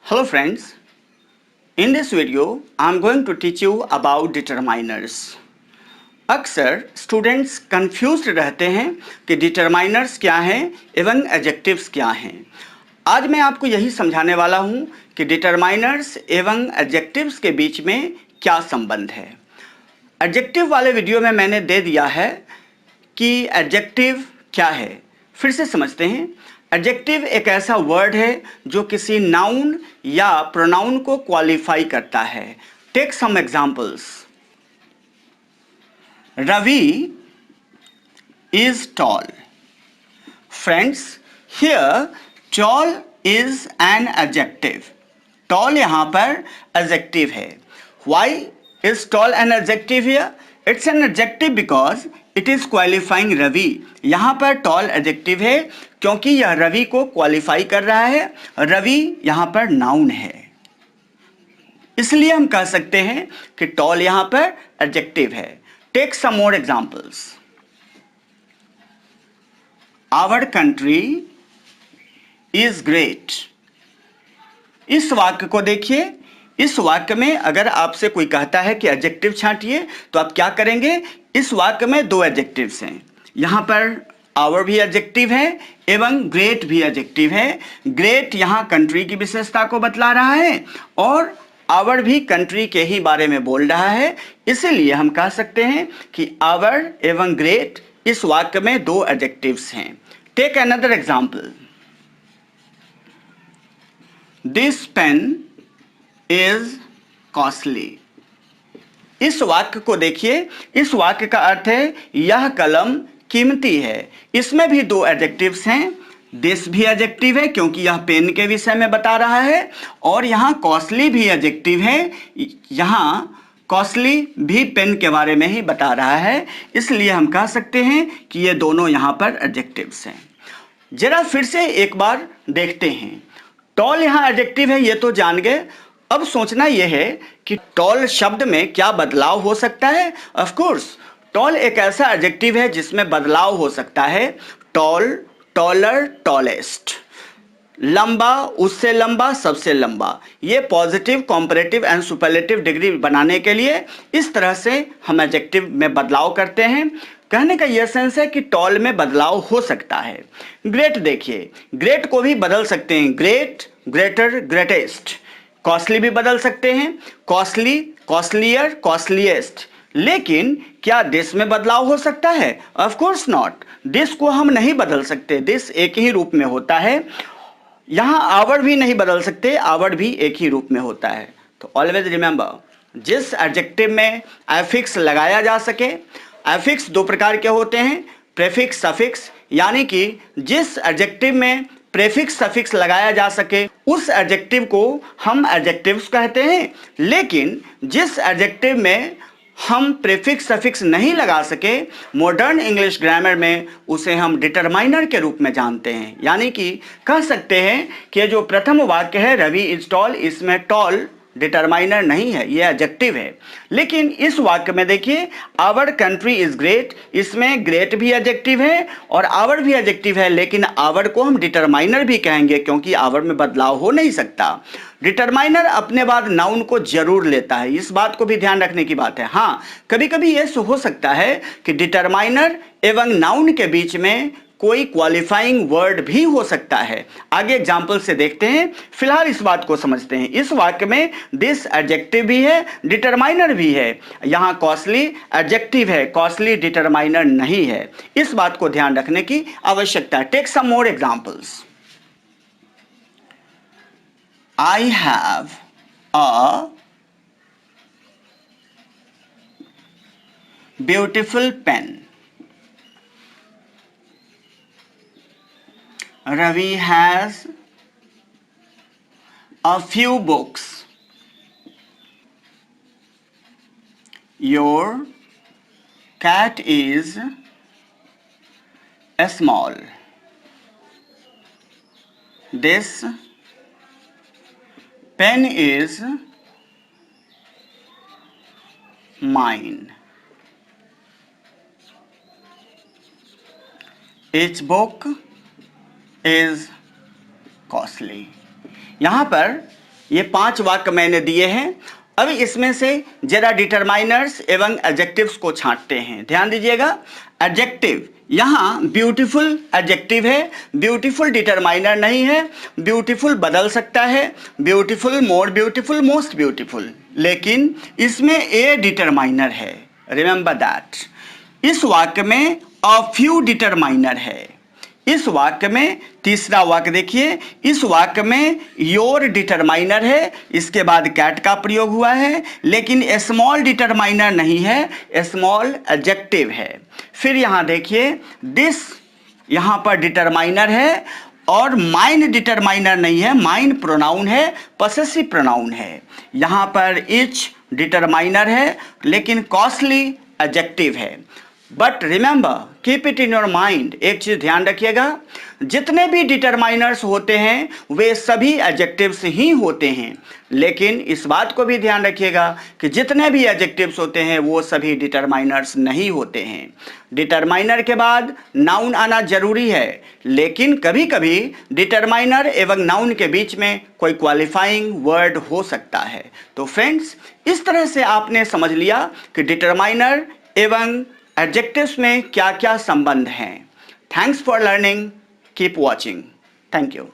Hello friends, in this video I am going to teach you about determiners. अक्सर students confused रहते हैं कि determiners क्या हैं एवं एडजेक्टिव्स क्या हैं। आज मैं आपको यही समझाने वाला हूं कि डिटरमाइनर्स एवं एडजेक्टिव्स के बीच में क्या संबंध है। एडजेक्टिव वाले वीडियो में मैंने दे दिया है कि एडजेक्टिव क्या है। फिर से समझते हैं। एडजेक्टिव एक ऐसा वर्ड है जो किसी नाउन या प्रोनाउन को क्वालिफाई करता है। Take some examples. Ravi is tall. Friends, here tall is an adjective. Tall यहाँ पर adjective है. Why is tall an adjective here? It's an adjective because it is qualifying Ravi. यहाँ पर tall adjective है क्योंकि यह रवि को क्वालिफाई कर रहा है। रवि यहाँ पर नाउन है, इसलिए हम कह सकते हैं कि tall यहाँ पर adjective है। Take some more examples. Our country is great. इस वाक्य को देखिए। इस वाक्य में अगर आपसे कोई कहता है कि एडजेक्टिव छांटिए तो आप क्या करेंगे? इस वाक्य में दो एडजेक्टिव्स हैं। यहाँ पर आवर भी एडजेक्टिव है एवं ग्रेट भी एडजेक्टिव है। ग्रेट यहाँ कंट्री की विशेषता को बतला रहा है और आवर भी कंट्री के ही बारे में बोल रहा है। इसीलिए हम कह सकते हैं कि आवर एवं ग्रेट इस वाक्य में दो एडजेक्टिव्स हैं। Take another example. This pen is costly. इस वाक्य को देखिए। इस वाक्य का अर्थ है यह कलम कीमती है। इसमें भी दो एडजेक्टिव्स हैं। दिस भी एडजेक्टिव है क्योंकि यह पेन के विषय में बता रहा है और यहाँ कॉस्टली भी एडजेक्टिव है। यहाँ कॉस्टली भी पेन के बारे में ही बता रहा है, इसलिए हम कह सकते हैं कि ये दोनों यहाँ पर एडजेक्टिव्स हैं। जरा फिर से एक बार देखते हैं। टॉल यहाँ एडजेक्टिव है, ये तो जान गए। अब सोचना यह है कि टॉल शब्द में क्या बदलाव हो सकता है। ऑफ कोर्स टॉल एक ऐसा एडजेक्टिव है जिसमें बदलाव हो सकता है। Tall, taller, tallest. लंबा, उससे लंबा, सबसे लंबा। ये positive, comparative and superlative degree बनाने के लिए इस तरह से हम एडजेक्टिव में बदलाव करते हैं। कहने का यह सेंस है कि टॉल में बदलाव हो सकता है। ग्रेट देखिए, ग्रेट को भी बदल सकते हैं। Great, greater, greatest. कॉस्टली भी बदल सकते हैं। Costly, costlier, costliest. लेकिन क्या दिस में बदलाव हो सकता है? Of course not. दिस को हम नहीं बदल सकते। दिस एक ही रूप में होता है। यहाँ आवर भी नहीं बदल सकते। आवर भी एक ही रूप में होता है। तो ऑलवेज रिमेंबर, जिस एडजेक्टिव में एफिक्स लगाया जा सके। एफिक्स दो प्रकार के होते हैं, प्रेफिक्स, सफिक्स। यानी कि जिस एडजेक्टिव में प्रेफिक्स, सफिक्स लगाया जा सके उस एडजेक्टिव को हम एडजेक्टिव्स कहते हैं। लेकिन जिस एडजेक्टिव में हम प्रीफिक्स, सफिक्स नहीं लगा सके, मॉडर्न इंग्लिश ग्रामर में उसे हम डिटरमाइनर के रूप में जानते हैं। यानी कि कह सकते हैं कि जो प्रथम वाक्य है रवि इज टॉल, इसमें टॉल डिटरमाइनर नहीं है, यह एडजेक्टिव है। लेकिन इस वाक्य में देखिए, आवर कंट्री इज ग्रेट, इसमें ग्रेट भी एडजेक्टिव है और आवर भी एडजेक्टिव है। लेकिन आवर को हम डिटरमाइनर भी कहेंगे क्योंकि आवर में बदलाव हो नहीं सकता। डिटरमाइनर अपने बाद नाउन को जरूर लेता है, इस बात को भी ध्यान रखने की बात है। हाँ, कभी कभी यह हो सकता है कि डिटरमाइनर एवं नाउन के बीच में कोई क्वालिफाइंग वर्ड भी हो सकता है। आगे एग्जाम्पल से देखते हैं। फिलहाल इस बात को समझते हैं। इस वाक्य में दिस एडजेक्टिव भी है, डिटरमाइनर भी है। यहाँ कॉस्टली एडजेक्टिव है, कॉस्टली डिटरमाइनर नहीं है। इस बात को ध्यान रखने की आवश्यकता है। Take some more examples. I have a beautiful pen. Ravi has a few books. Your cat is small. This pen is mine. Each book is costly. यहाँ पर ये 5 वाक्य मैंने दिए हैं। अब इसमें से जरा डिटरमाइनर्स एवं एडजेक्टिव्स को छांटते हैं। ध्यान दीजिएगा, एडजेक्टिव यहाँ ब्यूटीफुल एडजेक्टिव है, ब्यूटीफुल डिटरमाइनर नहीं है। ब्यूटीफुल बदल सकता है, beautiful, more beautiful, most beautiful, लेकिन इसमें ए डिटरमाइनर है। Remember that. इस वाक्य में अ फ्यू डिटरमाइनर है। इस वाक्य में तीसरा वाक्य देखिए, इस वाक्य में योर डिटरमाइनर है, इसके बाद कैट का प्रयोग हुआ है, लेकिन स्मॉल डिटरमाइनर नहीं है, स्मॉल एडजेक्टिव है। फिर यहाँ देखिए, दिस यहाँ पर डिटरमाइनर है और माइन डिटरमाइनर नहीं है, माइन प्रोनाउन है, पसेसिव प्रोनाउन है। यहाँ पर इच डिटरमाइनर है, लेकिन कॉस्टली एडजेक्टिव है। But remember, keep it in your mind, एक चीज ध्यान रखिएगा, जितने भी डिटरमाइनर्स होते हैं वे सभी एडजेक्टिव्स ही होते हैं, लेकिन इस बात को भी ध्यान रखिएगा कि जितने भी एडजेक्टिव्स होते हैं वो सभी डिटरमाइनर्स नहीं होते हैं। डिटरमाइनर के बाद नाउन आना जरूरी है, लेकिन कभी कभी डिटरमाइनर एवं नाउन के बीच में कोई क्वालिफाइंग वर्ड हो सकता है। तो फ्रेंड्स, इस तरह से आपने समझ लिया कि डिटरमाइनर एवं एडजेक्टिव्स में क्या क्या संबंध हैं। Thanks for learning, keep watching, thank you.